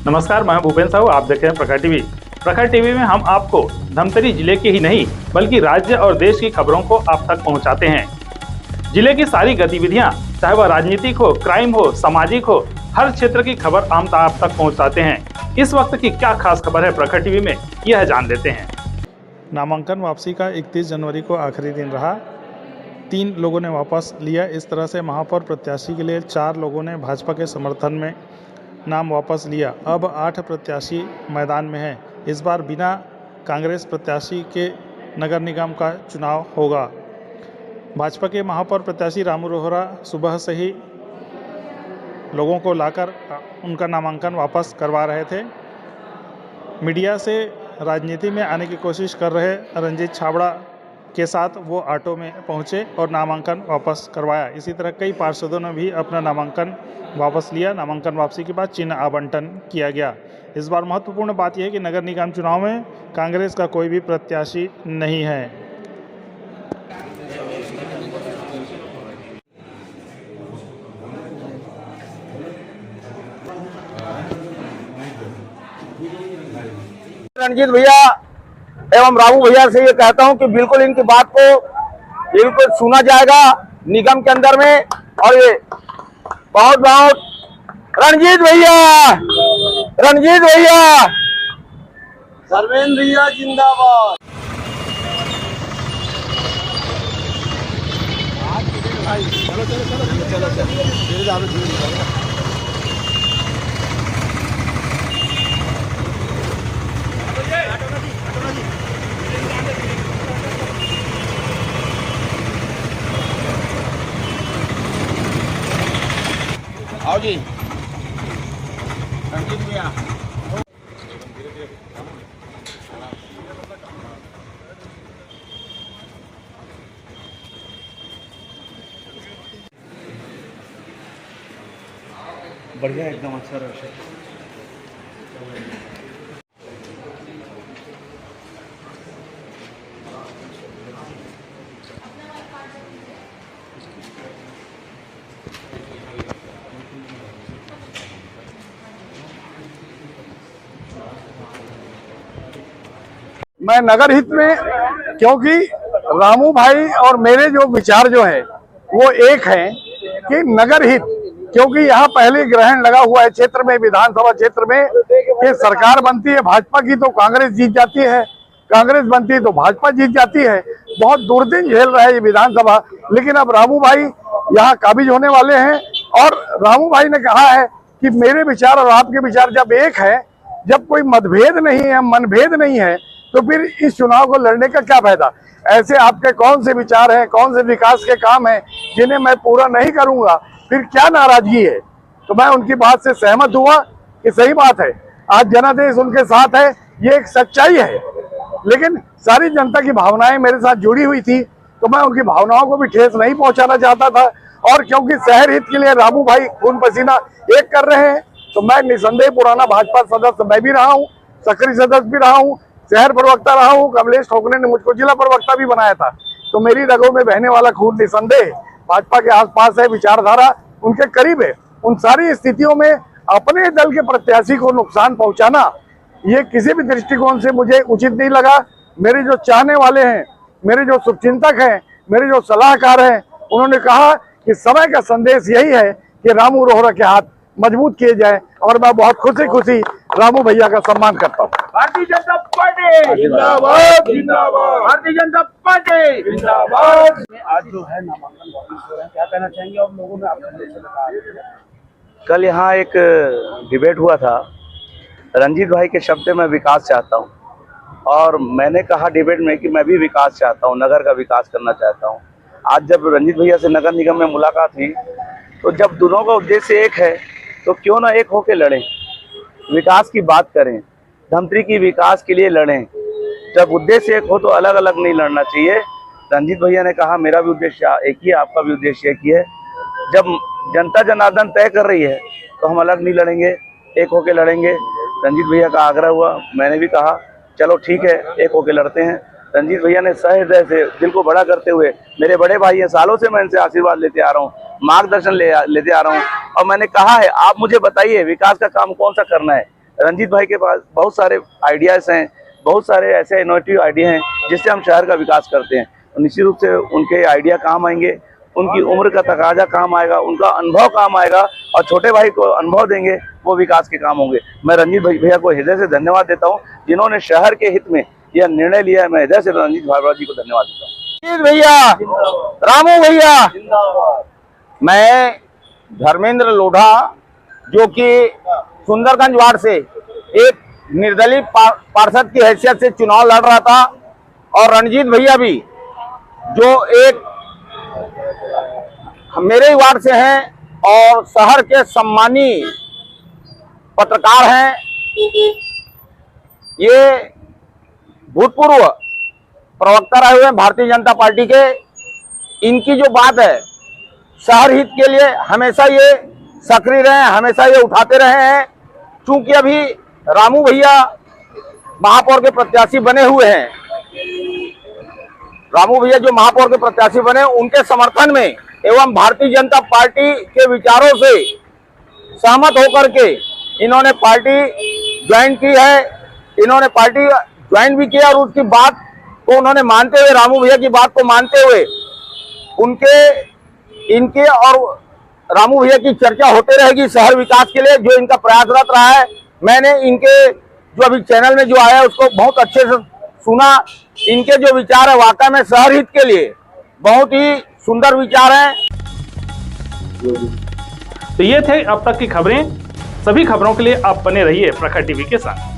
नमस्कार, मैं भूपेन साहू, आप देख रहे हैं प्रखर टीवी। प्रखर टीवी में हम आपको धमतरी जिले के ही नहीं बल्कि राज्य और देश की खबरों को आप तक पहुंचाते हैं। जिले की सारी गतिविधियां, चाहे वह राजनीतिक हो, क्राइम हो, सामाजिक हो, हर क्षेत्र की खबर हम आप तक पहुंचाते हैं। इस वक्त की क्या खास खबर है प्रखर टीवी में, यह जान लेते हैं। नामांकन वापसी का 31 जनवरी को आखिरी दिन रहा। 3 लोगों ने वापस लिया। इस तरह से महापौर प्रत्याशी के लिए 4 लोगों ने भाजपा के समर्थन में नाम वापस लिया। अब 8 प्रत्याशी मैदान में हैं। इस बार बिना कांग्रेस प्रत्याशी के नगर निगम का चुनाव होगा। भाजपा के महापौर प्रत्याशी रामू रोहरा सुबह से ही लोगों को लाकर उनका नामांकन वापस करवा रहे थे। मीडिया से राजनीति में आने की कोशिश कर रहे रंजीत छाबड़ा के साथ वो ऑटो में पहुंचे और नामांकन वापस करवाया। इसी तरह कई पार्षदों ने भी अपना नामांकन वापस लिया। नामांकन वापसी के बाद चिन्ह आवंटन किया गया। इस बार महत्वपूर्ण बात यह है कि नगर निगम चुनाव में कांग्रेस का कोई भी प्रत्याशी नहीं है। रणजीत भैया एवं रामू भैया से ये कहता हूं कि बिल्कुल इनकी बात को बिल्कुल सुना जाएगा निगम के अंदर में। और ये बहुत बहुत रणजीत भैया धर्मेंद्र भैया जिंदाबाद। आओ जी रणजीत भैया। बढ़िया, एकदम अच्छा रहा। मैं नगर हित में, क्योंकि रामू भाई और मेरे जो विचार जो है वो एक है कि नगर हित, क्योंकि यहाँ पहले ग्रहण लगा हुआ है क्षेत्र में, विधानसभा क्षेत्र में कि सरकार बनती है भाजपा की तो कांग्रेस जीत जाती है, कांग्रेस बनती है तो भाजपा जीत जाती है। बहुत दुर्दिन झेल रहा है ये विधानसभा। लेकिन अब रामू भाई यहाँ काबिज होने वाले हैं और रामू भाई ने कहा है कि मेरे विचार और आपके विचार जब एक है, जब कोई मतभेद नहीं है, मनभेद नहीं है, तो फिर इस चुनाव को लड़ने का क्या फायदा। ऐसे आपके कौन से विचार हैं, कौन से विकास के काम हैं जिन्हें मैं पूरा नहीं करूंगा, फिर क्या नाराजगी है। तो मैं उनकी बात से सहमत हुआ कि सही बात है, आज जनादेश उनके साथ है, ये एक सच्चाई है। लेकिन सारी जनता की भावनाएं मेरे साथ जुड़ी हुई थी, तो मैं उनकी भावनाओं को भी ठेस नहीं पहुंचाना चाहता था। और क्योंकि शहर हित के लिए रामू भाई खून पसीना एक कर रहे हैं, तो मैं निसंदेह पुराना भाजपा सदस्य मैं भी रहा हूँ, सक्रिय सदस्य भी रहा हूँ, शहर प्रवक्ता रहा हूँ। कमलेश ठोकरे ने मुझको जिला प्रवक्ता भी बनाया था। तो मेरी रगों में बहने वाला खून निसंदेह भाजपा के आसपास है, विचारधारा उनके करीब है। उन सारी स्थितियों में अपने दल के प्रत्याशी को नुकसान पहुंचाना, ये किसी भी दृष्टिकोण से मुझे उचित नहीं लगा। मेरे जो चाहने वाले हैं, मेरे जो शुभचिंतक हैं, मेरे जो सलाहकार हैं, उन्होंने कहा कि समय का संदेश यही है कि रामू रोहरा के हाथ मजबूत किए जाए। और मैं बहुत खुशी रामू भैया का सम्मान करता हूँ। भारतीय जनता पार्टी जिंदाबाद, जिंदाबाद। भारतीय जनता पार्टी जिंदाबाद। आज जो है नामांकन वापस हो रहे हैं, क्या कहना चाहेंगे और लोगों ने आपको? कल यहाँ एक डिबेट हुआ था। रंजीत भाई के शब्द में विकास चाहता हूँ और मैंने कहा डिबेट में कि मैं भी विकास चाहता हूँ, नगर का विकास करना चाहता हूँ। आज जब रंजीत भैया से नगर निगम में मुलाकात हुई, तो जब दोनों का उद्देश्य एक है तो क्यों ना एक होके लड़ें, विकास की बात करें, धमतरी की विकास के लिए लड़ें। जब उद्देश्य एक हो तो अलग अलग नहीं लड़ना चाहिए। रंजीत भैया ने कहा मेरा भी उद्देश्य एक ही है, आपका भी उद्देश्य एक ही है। जब जनता जनार्दन तय कर रही है तो हम अलग नहीं लड़ेंगे, एक होके लड़ेंगे। रंजीत भैया का आग्रह हुआ, मैंने भी कहा चलो ठीक है, एक होके लड़ते हैं। रंजीत भैया ने सहृदय से दिल को बड़ा करते हुए, मेरे बड़े भाई हैं, सालों से मैं इनसे आशीर्वाद लेते आ रहा हूँ, मार्गदर्शन लेते आ रहा हूँ, और मैंने कहा है आप मुझे बताइए विकास का काम कौन सा करना है, रंजीत भाई के पास बहुत सारे आइडियाज़ हैं, बहुत सारे ऐसे इनोवेटिव आइडिया हैं जिससे हम शहर का विकास करते हैं। और निश्चित रूप से उनके आइडिया काम आएंगे, उनकी उम्र का तकाजा काम आएगा, उनका अनुभव काम आएगा और छोटे भाई को अनुभव देंगे, वो विकास के काम होंगे। मैं रंजीत भैया को हृदय से धन्यवाद देता हूँ जिन्होंने शहर के हित में यह निर्णय लिया है। मैं हृदय से रंजीत भारद्वाज जी को धन्यवाद देता हूँ। भैया, रामू भैया, मैं धर्मेंद्र लोढ़ा जो कि सुंदरगंज वार्ड से एक निर्दलीय पार्षद की हैसियत से चुनाव लड़ रहा था, और रणजीत भैया भी जो एक मेरे ही वार्ड से हैं और शहर के सम्मानीय पत्रकार हैं। ये भूतपूर्व प्रवक्ता रहे हुए हैं भारतीय जनता पार्टी के। इनकी जो बात है शहर हित के लिए हमेशा ये सक्रिय रहे हैं, हमेशा ये उठाते रहे हैं। चूंकि अभी रामू भैया महापौर के प्रत्याशी बने हुए हैं, रामू भैया जो महापौर के प्रत्याशी बने, उनके समर्थन में एवं भारतीय जनता पार्टी के विचारों से सहमत होकर के इन्होंने पार्टी ज्वाइन की है। इन्होंने पार्टी ज्वाइन भी किया और उसकी बात को उन्होंने मानते हुए, रामू भैया की बात को मानते हुए, इनके और रामू भैया की चर्चा होते रहेगी शहर विकास के लिए जो इनका प्रयासरत रहा है। मैंने इनके जो अभी चैनल में जो आया है उसको बहुत अच्छे से सुना। इनके जो विचार है वाकई में शहर हित के लिए बहुत ही सुंदर विचार हैं। तो ये थे अब तक की खबरें। सभी खबरों के लिए आप बने रहिए प्रखर टीवी के साथ।